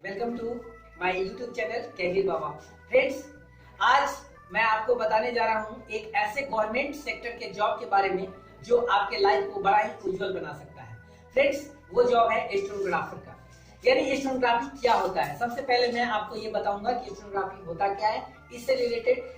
Welcome to my YouTube channel career Baba. Friends, आज मैं आपको बताने जा रहा हूं एक ऐसे गवर्नमेंट सेक्टर के जॉब के बारे में जो आपके लाइफ को बड़ा ही उज्जवल बना सकता है। फ्रेंड्स, वो जॉब है स्टेनोग्राफर का। यानी स्टेनोग्राफी क्या होता है, सबसे पहले मैं आपको ये बताऊंगा कि स्टेनोग्राफी होता क्या है। इससे रिलेटेड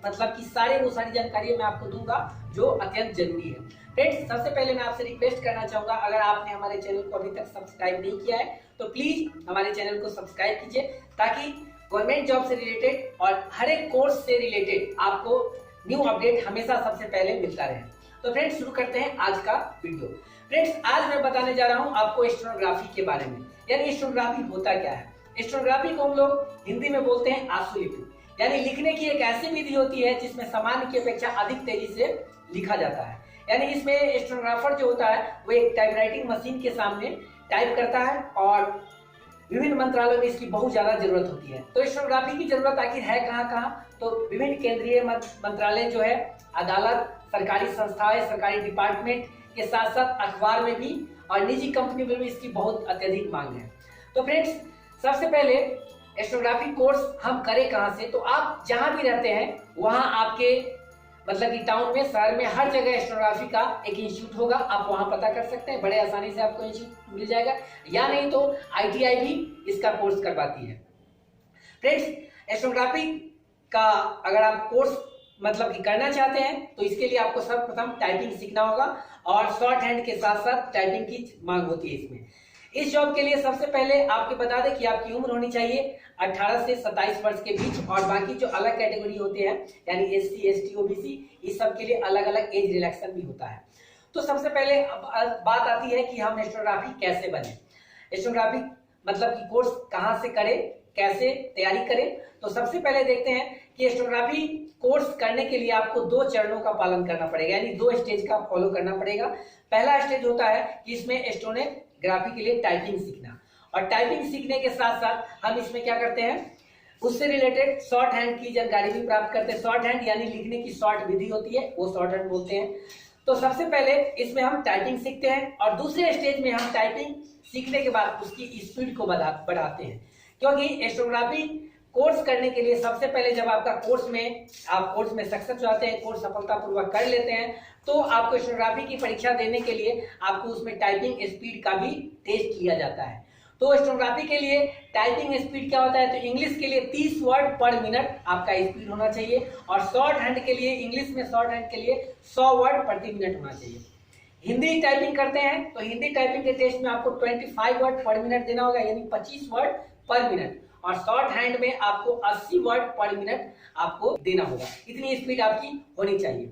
मतलब कि सारी जानकारी मैं आपको दूंगा जो अत्यंत जरूरी है। फ्रेंड्स, सबसे पहले मैं आपसे रिक्वेस्ट करना चाहूंगा, अगर आपने हमारे चैनल को अभी तक सब्सक्राइब नहीं किया है तो प्लीज हमारे चैनल को सब्सक्राइब कीजिए, ताकि गवर्नमेंट जॉब से रिलेटेड और हर एक कोर्स से रिलेटेड आपको न्यू अपडेट हमेशा सबसे पहले मिलता रहे। तो फ्रेंड्स, शुरू करते हैं आज का वीडियो। फ्रेंड्स, आज मैं बताने जा रहा हूं आपको स्टेनोग्राफी के बारे में। यानी स्टेनोग्राफी होता क्या है। स्टेनोग्राफी को हम लोग हिंदी में बोलते हैं आशुलिपि। यानी लिखने की एक ऐसी विधि होती है जिसमें सामान्य की अपेक्षा अधिक तेजी से लिखा जाता है। यानी इसमें स्टेनोग्राफर जो होता है वो एक टाइपराइटिंग मशीन के सामने टाइप करता है और विभिन्न मंत्रालयों में इसकी बहुत ज्यादा जरूरत होती है। तो स्टेनोग्राफी की जरूरत आखिर है कहाँ, तो विभिन्न केंद्रीय मंत्रालय जो है, अदालत, सरकारी संस्थाएं, सरकारी डिपार्टमेंट के साथ साथ अखबार में भी और निजी कंपनी में भी इसकी बहुत अत्यधिक मांग है। तो फ्रेंड्स, सबसे पहले स्टेनोग्राफी कोर्स हम करें कहां से, तो आप जहां भी रहते हैं वहां आपके मतलब कि टाउन में, शहर में हर जगह स्टेनोग्राफी का एक इंस्टीट्यूट होगा। आप वहां पता कर सकते हैं, बड़े आसानी से आपको इंस्टीट्यूट मिल जाएगा, या नहीं तो आईटीआई भी इसका कोर्स करवाती है। फ्रेंड्स, स्टेनोग्राफी का अगर आप कोर्स मतलब कि करना चाहते हैं तो इसके लिए आपको सर्वप्रथम टाइपिंग सीखना होगा और शॉर्ट हैंड के साथ साथ टाइपिंग की मांग होती है इसमें। इस जॉब के लिए सबसे पहले आपको बता दें कि आपकी उम्र होनी चाहिए 18 से 27 वर्ष के बीच, और बाकी जो अलग कैटेगरी होते हैं यानी एससी, एसटी, ओबीसी, इस सब के लिए अलग अलग एज रिलैक्सेशन भी होता है। तो सबसे पहले बात आती है कि हम स्टेनोग्राफी कैसे बने, स्टेनोग्राफी मतलब कि कोर्स कहां से करें, कैसे तैयारी करें। तो सबसे पहले देखते हैं कि स्टेनोग्राफी कोर्स करने के लिए आपको 2 चरणों का पालन करना पड़ेगा, यानी 2 स्टेज का फॉलो करना पड़ेगा। पहला स्टेज होता है कि इसमें स्टेनोग्राफी के लिए टाइपिंग सीखना, और टाइपिंग सीखने के साथ साथ हम इसमें क्या करते हैं, उससे रिलेटेड शॉर्ट हैंड की जानकारी भी प्राप्त करते हैं। शॉर्ट हैंड यानी लिखने की शॉर्ट विधि होती है, वो शॉर्ट हैंड बोलते हैं। तो सबसे पहले इसमें हम टाइपिंग सीखते हैं, और दूसरे स्टेज में हम टाइपिंग सीखने के बाद उसकी स्पीड को बढ़ाते हैं। क्योंकि स्टेनोग्राफी कोर्स करने के लिए सबसे पहले जब आपका कोर्स में सक्सेस हो जाते हैं, कोर्स सफलतापूर्वक कर लेते हैं, तो आपको स्टेनोग्राफी की परीक्षा देने के लिए आपको उसमें टाइपिंग स्पीड का भी टेस्ट किया जाता है। तो स्टेनोग्राफी के लिए टाइपिंग स्पीड क्या होता है, तो इंग्लिश के लिए 30 वर्ड पर मिनट आपका स्पीड होना चाहिए, और शॉर्ट हैंड के लिए, इंग्लिश में शॉर्ट हैंड के लिए 100 वर्ड प्रति मिनट होना चाहिए। हिंदी टाइपिंग करते हैं तो हिंदी टाइपिंग के टेस्ट में आपको 25 वर्ड पर मिनट देना होगा, यानी 25 वर्ड पर मिनट, और शॉर्ट हैंड में आपको 80 वर्ड पर मिनट आपको देना होगा। इतनी स्पीड आपकी होनी चाहिए।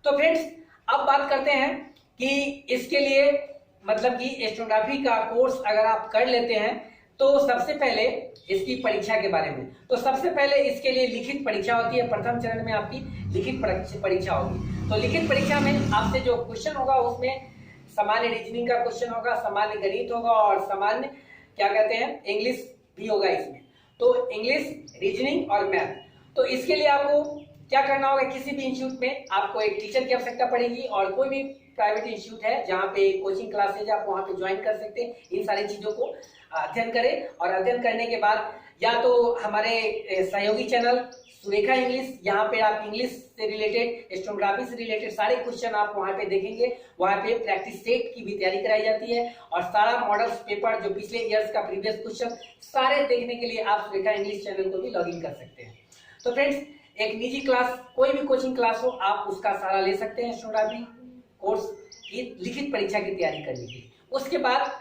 तो फ्रेंड्स, अब बात करते हैं कि इसके लिए मतलब कि स्टेनोग्राफी का कोर्स अगर आप कर लेते हैं तो सबसे पहले इसकी परीक्षा के बारे में। तो सबसे पहले इसके लिए लिखित परीक्षा होती है। प्रथम चरण में आपकी लिखित परीक्षा होगी। तो लिखित परीक्षा में आपसे जो क्वेश्चन होगा उसमें सामान्य रीजनिंग का क्वेश्चन होगा, सामान्य गणित होगा, और सामान्य क्या कहते हैं इंग्लिश भी होगा इसमें। तो इंग्लिश, रीजनिंग और मैथ। तो इसके लिए आपको क्या करना होगा, किसी भी इंस्टीट्यूट में आपको एक टीचर की आवश्यकता पड़ेगी, और कोई भी प्राइवेट इंस्टीट्यूट है जहाँ पे कोचिंग क्लासेज आप वहाँ पे ज्वाइन कर सकते हैं। इन सारी चीजों को अध्ययन करें, और अध्ययन करने के बाद या तो हमारे सहयोगी चैनल सुरेखा इंग्लिश, यहाँ पे आप इंग्लिश से रिलेटेड, स्टेनोग्राफी से रिलेटेड सारे क्वेश्चन आप वहाँ पे देखेंगे। वहाँ पे प्रैक्टिस सेट की भी तैयारी कराई जाती है, और सारा मॉडल्स पेपर जो पिछले ईयर्स का प्रीवियस क्वेश्चन सारे देखने के लिए आप सुरेखा इंग्लिश चैनल को भी लॉग इन कर सकते हैं। तो फ्रेंड्स, एक निजी क्लास, कोई भी कोचिंग क्लास हो, आप उसका सहारा ले सकते हैं स्टेनोग्राफी कोर्स की लिखित परीक्षा की तैयारी करने की। उसके बाद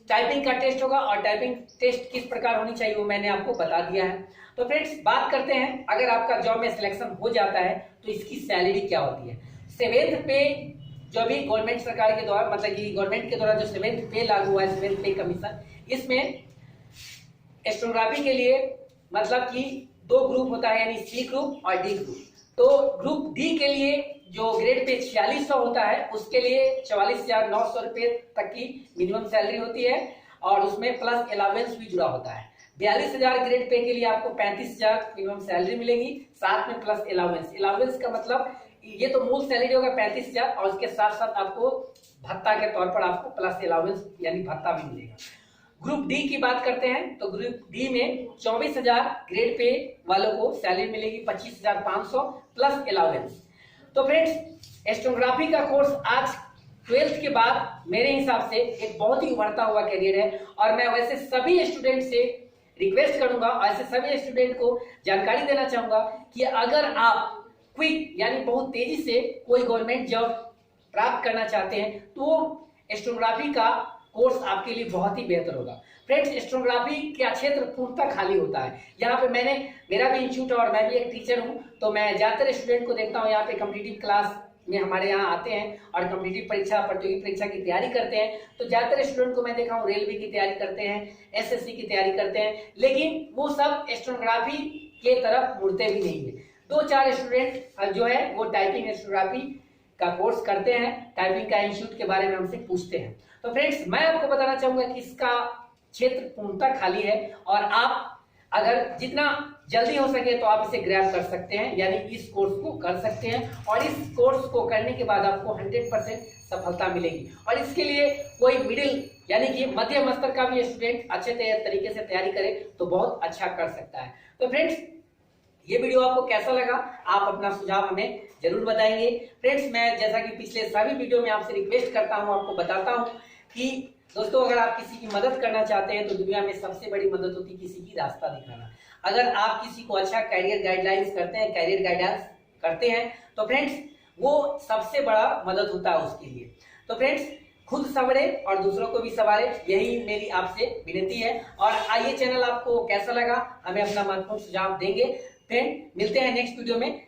टाइपिंग का टेस्ट होगा, और टाइपिंग टेस्ट किस प्रकार होनी चाहिए वो मैंने आपको बता दिया है। तो फ्रेंड्स, बात करते हैं, अगर आपका जॉब में सिलेक्शन हो जाता है तो इसकी सैलरी क्या होती है। 7th पे जो भी गवर्नमेंट सरकार के द्वारा मतलब कि गवर्नमेंट के द्वारा जो 7th पे लागू हुआ है, 7th पे कमीशन, इसमें स्टेनोग्राफी के लिए मतलब कि 2 ग्रुप होता है, यानी सी ग्रुप और डी ग्रुप। तो ग्रुप डी के लिए जो ग्रेड पे 4600 होता है, उसके लिए 44,900 रुपए तक की मिनिमम सैलरी होती है, और उसमें प्लस अलाउंस भी जुड़ा होता है। 42,000 ग्रेड पे के लिए आपको 35,000 मिनिमम सैलरी मिलेगी, साथ में प्लस अलाउंस। अलाउंस का मतलब ये तो मूल सैलरी होगा 35,000, और उसके साथ साथ आपको भत्ता के तौर पर आपको प्लस अलाउंस यानी भत्ता भी मिलेगा। ग्रुप डी की बात करते हैं तो ग्रुप डी में 24,000 ग्रेड पे वालों को सैलरी मिलेगी, 25,500 प्लस अलाउंस। तो फ्रेंड्स स्टेनोग्राफी का कोर्स आज 12th के बाद मेरे हिसाब से एक बहुत ही उभरता हुआ करियर है, और मैं वैसे सभी स्टूडेंट से रिक्वेस्ट करूंगा, ऐसे सभी स्टूडेंट को जानकारी देना चाहूंगा कि अगर आप क्विक यानी बहुत तेजी से कोई गवर्नमेंट जॉब प्राप्त करना चाहते हैं तो स्टेनोग्राफी का कोर्स आपके लिए बहुत ही बेहतर होगा। फ्रेंड्स स्टेनोग्राफी का क्षेत्र पूर्णतः खाली होता है। यहाँ पे मेरा भी इंस्टीट्यूट है और मैं भी एक टीचर हूँ, तो मैं ज्यादातर स्टूडेंट को देखता हूँ यहाँ पे कॉम्पिटिटिव क्लास में हमारे यहाँ आते हैं और कॉम्पिटिटिव परीक्षा, प्रतियोगी परीक्षा की तैयारी करते हैं। तो ज्यादातर स्टूडेंट को मैं देखा हूँ रेलवे की तैयारी करते हैं, एसएससी की तैयारी करते हैं, लेकिन वो सब स्टेनोग्राफी के तरफ मुड़ते भी नहीं है। 2-4 स्टूडेंट जो है वो टाइपिंग स्टेनोग्राफी का कोर्स करते हैं, टाइपिंग का इंस्टीट्यूट के बारे में हमसे पूछते हैं। तो फ्रेंड्स मैं आपको बताना चाहूंगा कि इसका क्षेत्र पूर्णतः खाली है, और आप अगर जितना जल्दी हो सके तो आप इसे ग्रैब कर सकते हैं, यानी इस कोर्स को कर सकते हैं, और इस कोर्स को करने के बाद आपको 100% सफलता मिलेगी। और इसके लिए कोई मिडिल यानी कि मध्यम स्तर का भी स्टूडेंट अच्छे तरीके से तैयारी करे तो बहुत अच्छा कर सकता है। तो फ्रेंड्स ये वीडियो आपको कैसा लगा, आप अपना सुझाव हमें जरूर बताएंगे। फ्रेंड्स मैं जैसा कि पिछले सभी वीडियो में आपसे रिक्वेस्ट करता हूं, आपको बताता हूं कि दोस्तों अगर आप किसी की मदद करना चाहते हैं तो दुनिया में सबसे बड़ी मदद होती है किसी की रास्ता दिखाना। अगर आप किसी को अच्छा कैरियर गाइडलाइंस करते हैं, कैरियर गाइडेंस करते हैं, तो फ्रेंड्स वो सबसे बड़ा मदद होता है उसके लिए। तो फ्रेंड्स खुद संवरे और दूसरों को भी संवारे, यही मेरी आपसे विनती है। और आइए चैनल आपको कैसा लगा हमें अपना महत्वपूर्ण सुझाव देंगे। फ्रेंड मिलते हैं नेक्स्ट वीडियो में।